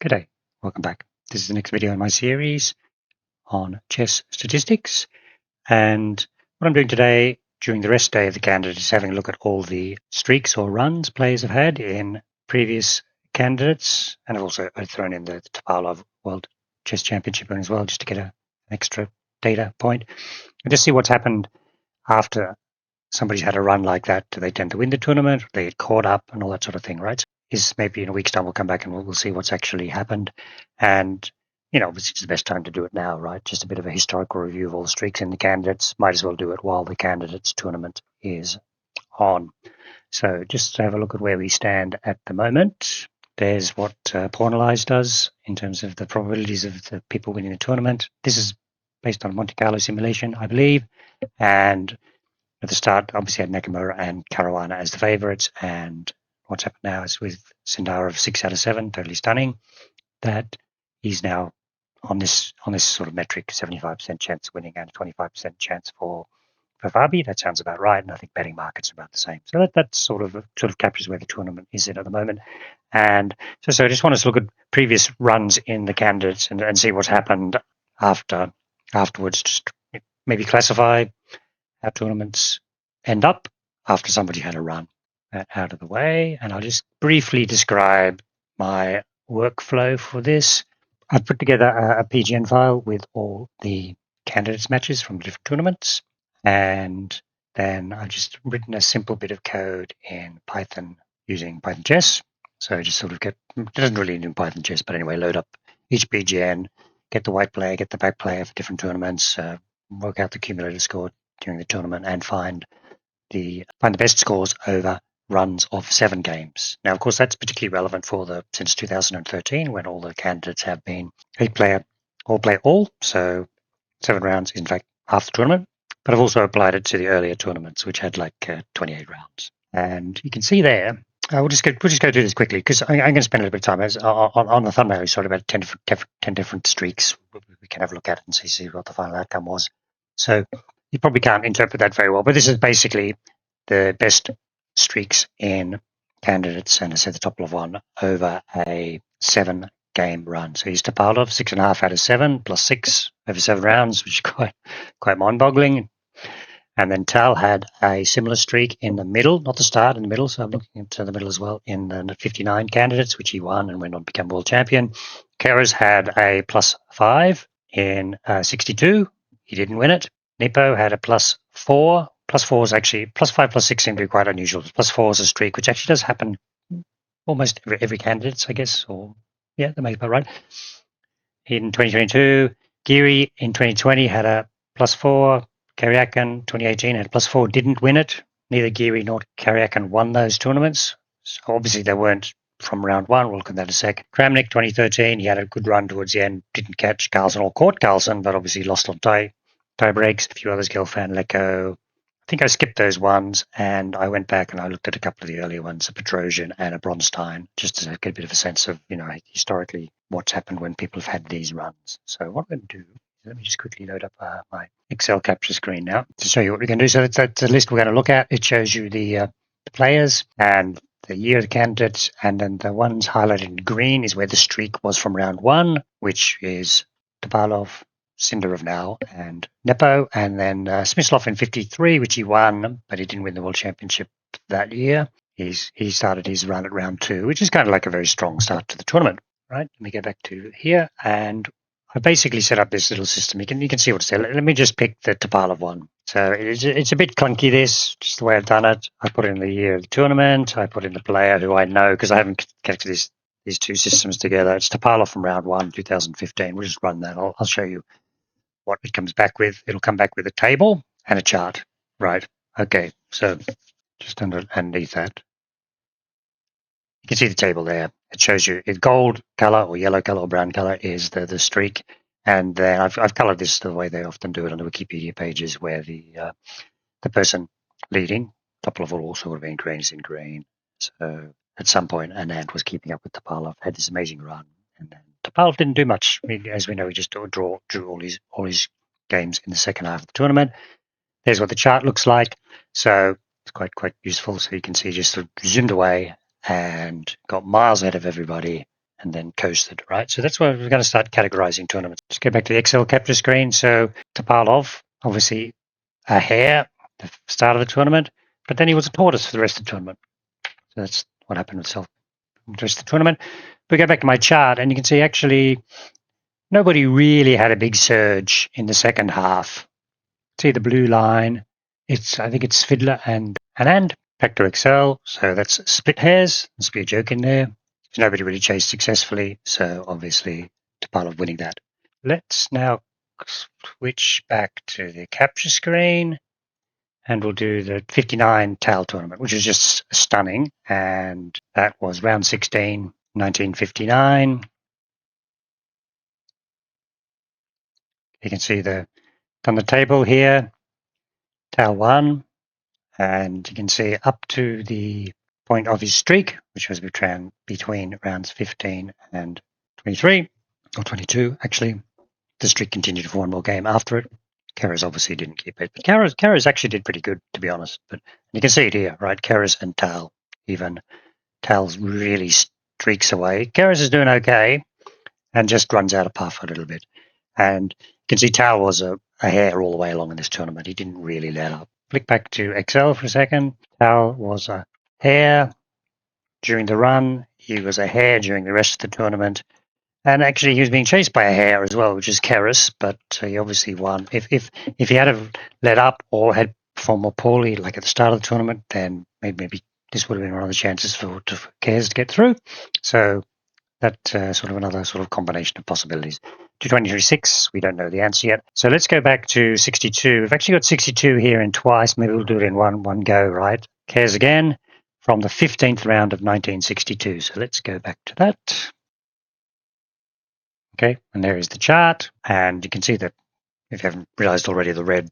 Good day, welcome back. This is the next video in my series on chess statistics, and what I'm doing today during the rest day of the candidate is having a look at all the streaks or runs players have had in previous candidates, and I've thrown in the Topalov World Chess Championship one as well, just to get an extra data point, and just see what's happened after somebody's had a run like that. Do they tend to win the tournament? They get caught up and all that sort of thing, right? Is maybe in a week's time we'll come back and we'll see what's actually happened. And, obviously it's the best time to do it now, right? Just a bit of a historical review of all the streaks in the candidates. Might as well do it while the candidates tournament is on. So just to have a look at where we stand at the moment. There's what Pawnalyze does in terms of the probabilities of the people winning the tournament. This is based on a Monte Carlo simulation, I believe. And at the start, obviously had Nakamura and Caruana as the favourites, and what's happened now is with Sindarov 6 out of 7, totally stunning, that he's now on this sort of metric, 75% chance of winning and 25% chance for Fabi. That sounds about right, and I think betting markets are about the same. So that sort of captures where the tournament is at the moment. And so I just want us to look at previous runs in the candidates and see what's happened afterwards. Just maybe classify how tournaments end up after somebody had a run. That out of the way, and I'll just briefly describe my workflow for this. I've put together a PGN file with all the candidates matches from different tournaments, and then I've just written a simple bit of code in Python using Python chess. So just sort of it doesn't really need Python chess, but anyway, load up each PGN, get the white player, get the black player for different tournaments, work out the cumulative score during the tournament, and find the best scores over runs of 7 games. Now, of course, that's particularly relevant since 2013, when all the candidates have been 8-player, all play all. So 7 rounds is in fact half the tournament. But I've also applied it to the earlier tournaments, which had 28 rounds. And you can see there. We'll just go through this quickly because I'm going to spend a little bit of time on the thumbnail. It's sort of about 10 different streaks. We can have a look at it and see what the final outcome was. So you probably can't interpret that very well, but this is basically the best streaks in candidates, and I said the Topalov one over a 7-game run. So he's Topalov 6.5 out of 7 plus 6 over 7 rounds, which is quite mind-boggling. And then Tal had a similar streak in the middle, not the start, in the middle. So I'm looking into the middle as well in the 59 candidates, which he won and went on to become world champion. Keres had a +5 in 62. He didn't win it. Nepo had a +4. +4 is actually +5 +6 seem to be quite unusual. +4 is a streak, which actually does happen almost every candidate, I guess. Or yeah, that makes about right. In 2022, Giri in 2020 had a +4. Karjakin 2018 had a +4, didn't win it. Neither Giri nor Karjakin won those tournaments. So obviously they weren't from round 1. We'll look at that in a sec. Kramnik 2013, he had a good run towards the end, didn't catch Carlsen or caught Carlsen, but obviously lost on tie breaks. A few others, Gelfand, Leko. I think I skipped those ones and I went back and I looked at a couple of the earlier ones, a Petrosian and a Bronstein, just to get a bit of a sense of, historically what's happened when people have had these runs. So what I'm going to do, let me just quickly load up my Excel capture screen now to show you what we're going to do. So that's the list we're going to look at. It shows you the players and the year of the candidates, and then the ones highlighted in green is where the streak was from round 1, which is Topalov, Sindarov now, and Nepo, and then Smyslov in 53, which he won, but he didn't win the World Championship that year. He started his run at round 2, which is kind of like a very strong start to the tournament, right? Let me go back to here, and I basically set up this little system. You can see what it's there. Let me just pick the Topalov one. So it's a bit clunky, this, just the way I've done it. I put in the year of the tournament. I put in the player who I know because I haven't connected these two systems together. It's Topalov from round 1, 2015. We'll just run that. I'll show you what it comes back with. It'll come back with a table and a chart. Right. Okay. So just underneath that, you can see the table there. It shows you if gold color or yellow color or brown color is the streak. And then I've colored this the way they often do it on the Wikipedia pages, where the person leading, Topalov will also have been green, is in green. So at some point, Anand was keeping up with Topalov, had this amazing run, and then Topalov didn't do much. I mean, as we know, he just drew all his games in the second half of the tournament. There's what the chart looks like. So it's quite useful. So you can see just sort of zoomed away and got miles ahead of everybody and then coasted, right? So that's where we're going to start categorizing tournaments. Let's go back to the Excel capture screen. So Topalov, obviously a hare at the start of the tournament, but then he was a tortoise for the rest of the tournament. So that's what happened with the rest of the tournament. We go back to my chart, and you can see actually nobody really had a big surge in the second half. See the blue line? I think it's Fiddler and Anand. Back to Excel. So that's split hairs. Must be a joke in there. Nobody really chased successfully. So obviously Topalov winning that. Let's now switch back to the capture screen. And we'll do the 59 Tal tournament, which is just stunning. And that was round 16, 1959. You can see on the table here, Tal 1. And you can see up to the point of his streak, which was between rounds 15 and 23, or 22, actually. The streak continued for one more game after it. Keres obviously didn't keep it. But Keres actually did pretty good, to be honest. But you can see it here, right? Keres and Tal, even. Tal's really streaks away. Keres is doing okay and just runs out of puff a little bit. And you can see Tal was a hare all the way along in this tournament. He didn't really let up. Flick back to Excel for a second. Tal was a hare during the run. He was a hare during the rest of the tournament. And actually, he was being chased by a hare as well, which is Keres, but he obviously won. If he had have let up or had performed more poorly, like at the start of the tournament, then maybe this would have been one of the chances for Keres to get through. So that's sort of another sort of combination of possibilities. 226, we don't know the answer yet. So let's go back to 62. We've actually got 62 here in twice. Maybe we'll do it in one go, right? Keres again from the 15th round of 1962. So let's go back to that. Okay, and there is the chart. And you can see that, if you haven't realized already, the red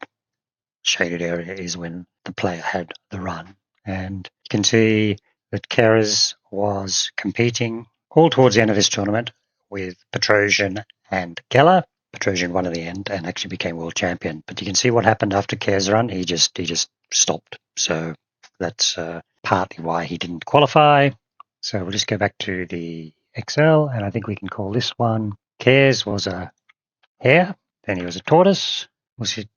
shaded area is when the player had the run. And you can see that Keres was competing all towards the end of this tournament with Petrosian and Geller. Petrosian won at the end and actually became world champion. But you can see what happened after Keres' run. He just stopped. So that's partly why he didn't qualify. So we'll just go back to the Excel, and I think we can call this one Keres was a hare, then he was a tortoise.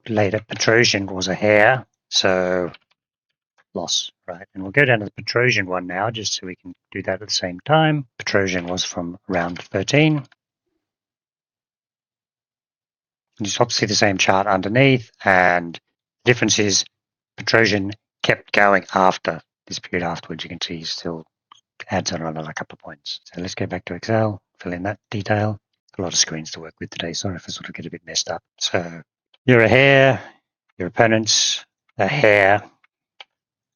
Later, Petrosian was a hare, so loss, right? And we'll go down to the Petrosian one now, just so we can do that at the same time. Petrosian was from round 13. And you just obviously the same chart underneath, and the difference is Petrosian kept going after this period afterwards. You can see he still adds on another couple of points. So let's go back to Excel, fill in that detail. A lot of screens to work with today. Sorry if I sort of get a bit messed up. So you're a hare, your opponent's a hare,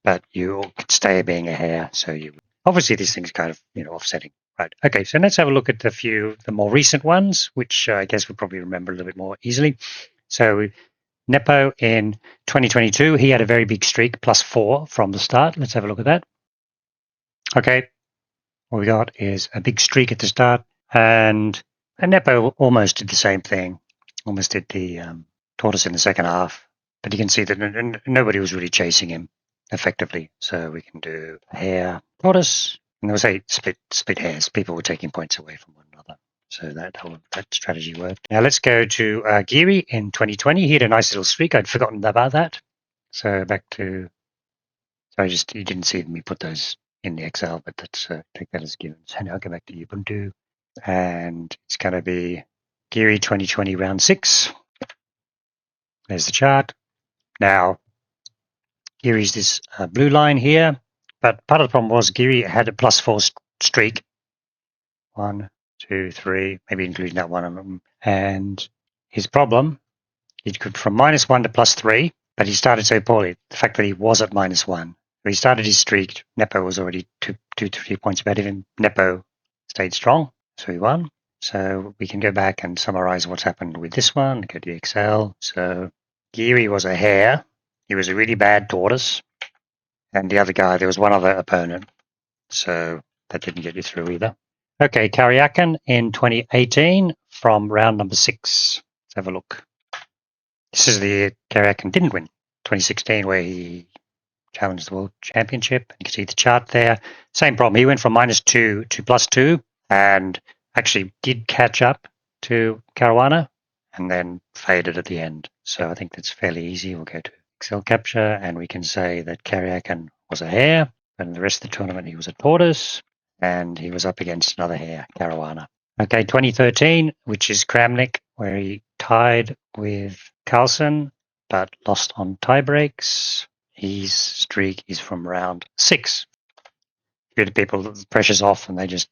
but you could stay being a hare. So you obviously these things kind of offsetting, right? Okay, so let's have a look at the more recent ones, which I guess we'll probably remember a little bit more easily. So Nepo in 2022, he had a very big streak, +4 from the start. Let's have a look at that. Okay, what we got is a big streak at the start, and Nepo almost did the same thing, almost did the tortoise in the second half, but you can see that nobody was really chasing him effectively. So we can do hare, tortoise, and there was 8 split hairs. People were taking points away from one another. So that strategy worked. Now let's go to Giri in 2020. He had a nice little streak. I'd forgotten about that. So back to, you didn't see me put those in the Excel, but let's take that as a given. So now I'll go back to Ubuntu, and it's going to be Giri 2020 round 6. There's the chart. Now, Giri's this blue line here, but part of the problem was Giri had a +4 streak. 1, 2, 3, maybe including that one of them. And his problem, he could from -1 to +3, but he started so poorly. The fact that he was at -1. He started his streak. Nepo was already 2 to 3 points better than him. Nepo stayed strong, so he won. So we can go back and summarize what's happened with this one. Go to the Excel. So Giri was a hare. He was a really bad tortoise. And the other guy, there was one other opponent. So that didn't get you through either. Okay, Karjakin in 2018 from round number 6. Let's have a look. This is the year Karjakin didn't win. 2016, where he challenged the World Championship. You can see the chart there. Same problem. He went from -2 to +2. and actually did catch up to Caruana and then faded at the end. So I think that's fairly easy. We'll go to Excel capture and we can say that Karjakin was a hare, and in the rest of the tournament he was a tortoise, and he was up against another hare, Caruana. Okay, 2013, which is Kramnik, where he tied with Carlsen but lost on tie breaks. His streak is from round 6. Good people, the pressure's off and they just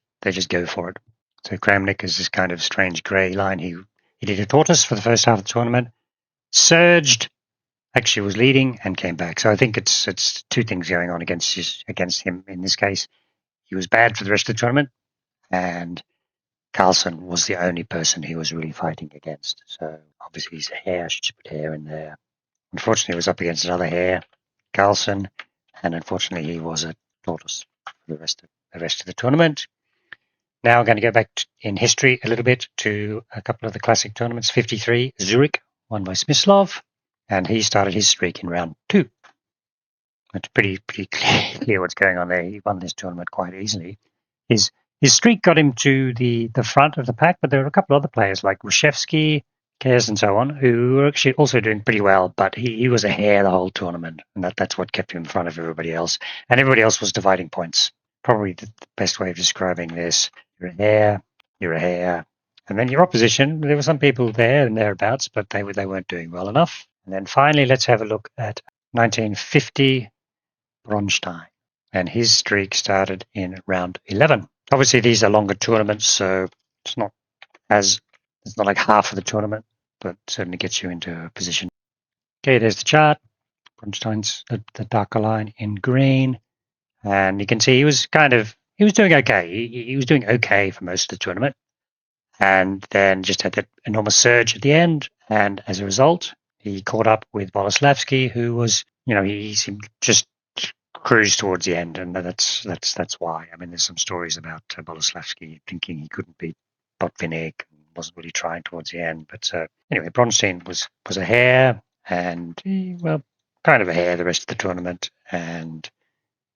go for it. So Kramnik is this kind of strange grey line. He did a tortoise for the first half of the tournament, surged, actually was leading and came back. So I think it's two things going on against him in this case. He was bad for the rest of the tournament, and Carlsen was the only person he was really fighting against. So obviously he's a hare. I should put hare in there. Unfortunately, he was up against another hare, Carlsen, and unfortunately he was a tortoise for the rest of the tournament. Now I'm going to go back in history a little bit to a couple of the classic tournaments. 53, Zurich, won by Smyslov, and he started his streak in round 2. It's pretty clear what's going on there. He won this tournament quite easily. His streak got him to the front of the pack, but there were a couple of other players like Rushevsky, Keres, and so on, who were actually also doing pretty well, but he was a hare the whole tournament, and that's what kept him in front of everybody else. And everybody else was dividing points. Probably the best way of describing this: you're a hare, and then your opposition. There were some people there and thereabouts, but they weren't doing well enough. And then finally, let's have a look at 1950 Bronstein, and his streak started in round 11. Obviously, these are longer tournaments, so it's not like half of the tournament, but certainly gets you into a position. Okay, there's the chart. Bronstein's the darker line in green, and you can see he was doing okay. He was doing okay for most of the tournament, and then just had that enormous surge at the end, and as a result, he caught up with Boleslavsky, who was, he seemed just cruise towards the end, and that's why. I mean, there's some stories about Boleslavsky thinking he couldn't beat Botvinnik, and wasn't really trying towards the end. But anyway, Bronstein was a hare, and kind of a hare the rest of the tournament, and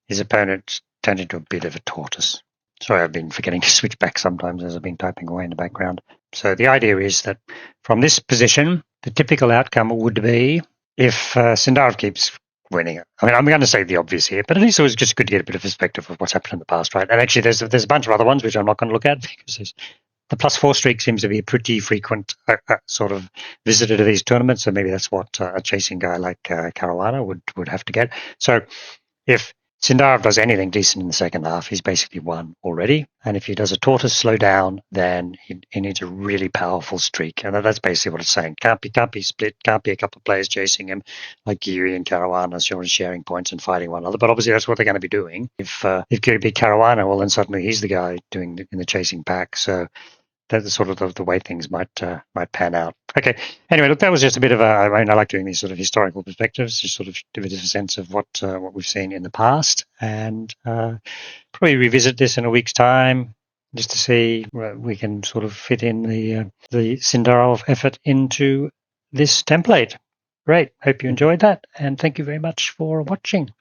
his opponent turned into a bit of a tortoise. Sorry, I've been forgetting to switch back sometimes as I've been typing away in the background. So the idea is that from this position, the typical outcome would be if Sindarov keeps winning. I mean, I'm going to say the obvious here, but at least it was just good to get a bit of perspective of what's happened in the past, right? And actually, there's a bunch of other ones which I'm not going to look at because the +4 streak seems to be a pretty frequent sort of visitor to these tournaments, so maybe that's what a chasing guy like Caruana would have to get. So if Sindarov does anything decent in the second half, he's basically won already. And if he does a tortoise slow down, then he needs a really powerful streak. And that's basically what it's saying. Can't be split, can't be a couple of players chasing him like Giri and Caruana, sharing points and fighting one another. But obviously that's what they're going to be doing. If Giri beat Caruana, well, then suddenly he's the guy doing in the chasing pack. So that's sort of the way things might pan out. Okay. Anyway, look, that was just a bit of I like doing these sort of historical perspectives, just sort of give it a sense of what we've seen in the past, and probably revisit this in a week's time just to see where we can sort of fit in the Sindarov effort into this template. Great. Hope you enjoyed that, and thank you very much for watching.